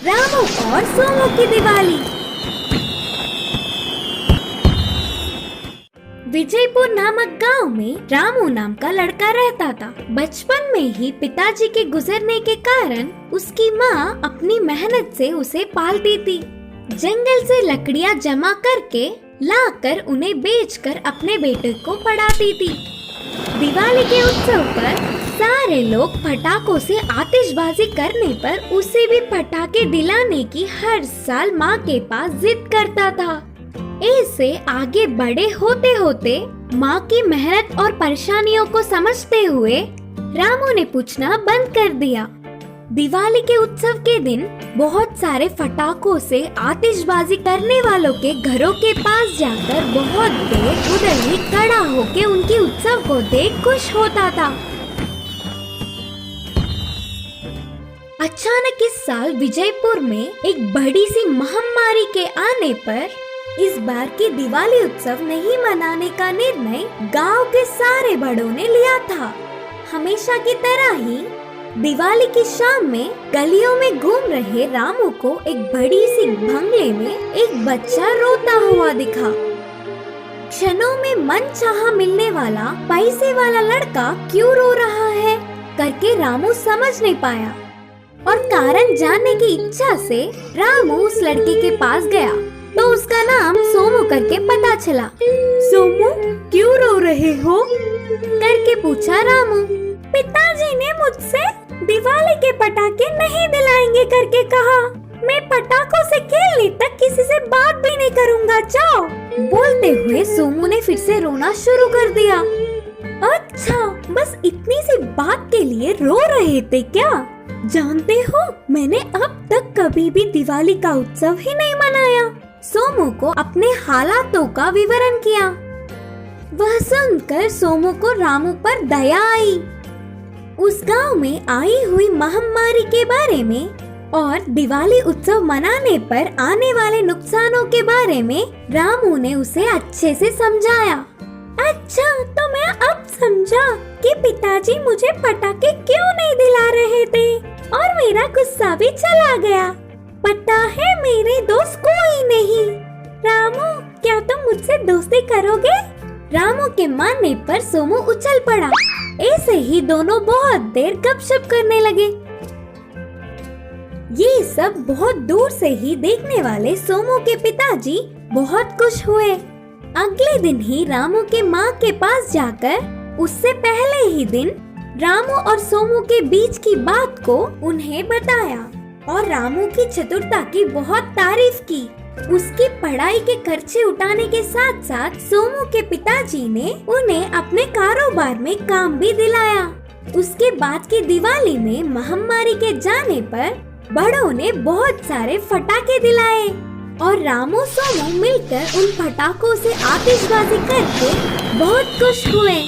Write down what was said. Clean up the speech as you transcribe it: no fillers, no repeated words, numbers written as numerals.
रामू और सोमू की दिवाली। विजयपुर नामक गांव में रामू नाम का लड़का रहता था। बचपन में ही पिताजी के गुजरने के कारण उसकी माँ अपनी मेहनत से उसे पालती थी। जंगल से लकड़ियाँ जमा करके लाकर उन्हें बेचकर अपने बेटे को पढ़ाती थी। दिवाली के उत्सव पर सारे लोग पटाखों से आतिशबाजी करने पर उसे भी पटाखे दिलाने की हर साल माँ के पास जिद करता था। ऐसे आगे बड़े होते होते माँ की मेहनत और परेशानियों को समझते हुए रामू ने पूछना बंद कर दिया। दिवाली के उत्सव के दिन बहुत सारे पटाखों से आतिशबाजी करने वालों के घरों के पास जाकर बहुत देर उधर ही खड़ा होकर उनके उत्सव को देख खुश होता था। अचानक इस साल विजयपुर में एक बड़ी सी महामारी के आने पर इस बार की दिवाली उत्सव नहीं मनाने का निर्णय गांव के सारे बड़ों ने लिया था। हमेशा की तरह ही दिवाली की शाम में गलियों में घूम रहे रामू को एक बड़ी सी बंगले में एक बच्चा रोता हुआ दिखा। क्षणों में मनचाहा मिलने वाला पैसे वाला लड़का क्यों रो रहा है करके रामू समझ नहीं पाया और कारण जानने की इच्छा से रामू उस लड़के के पास गया तो उसका नाम सोमू करके पता चला। सोमू क्यों रो रहे हो करके पूछा रामू। पिताजी ने मुझसे दिवाली के पटाखे नहीं दिलाएंगे करके कहा। मैं पटाखों से खेलने तक किसी से बात भी नहीं करूंगा, जाओ। बोलते हुए सोमू ने फिर से रोना शुरू कर दिया। अच्छा, बस इतनी सी बात के लिए रो रहे थे क्या? जानते हो, मैंने अब तक कभी भी दिवाली का उत्सव ही नहीं मनाया। सोमू को अपने हालातों का विवरण किया। वह सुनकर सोमू को रामू पर दया आई। उस गांव में आई हुई महामारी के बारे में और दिवाली उत्सव मनाने पर आने वाले नुकसानों के बारे में रामू ने उसे अच्छे से समझाया। अच्छा, तो मैं अब समझा कि पिताजी मुझे पटाखे क्यों नहीं दिला रहे थे और मेरा गुस्सा भी चला गया। पता है, मेरे दोस्त कोई नहीं। रामू, क्या तुम मुझसे दोस्ती करोगे? रामू के मानने पर सोमू उछल पड़ा। ऐसे ही दोनों बहुत देर गपशप करने लगे। ये सब बहुत दूर से ही देखने वाले सोमू के पिताजी बहुत खुश हुए। अगले दिन ही रामू के माँ के पास जाकर उससे पहले ही दिन रामू और सोमू के बीच की बात को उन्हें बताया और रामू की चतुरता की बहुत तारीफ की। उसकी पढ़ाई के खर्चे उठाने के साथ साथ सोमू के पिताजी ने उन्हें अपने कारोबार में काम भी दिलाया। उसके बाद की दिवाली में महामारी के जाने पर बड़ों ने बहुत सारे पटाखे दिलाए और रामू सोमू मिलकर उन पटाखों से आतिशबाजी करके बहुत खुश हुए।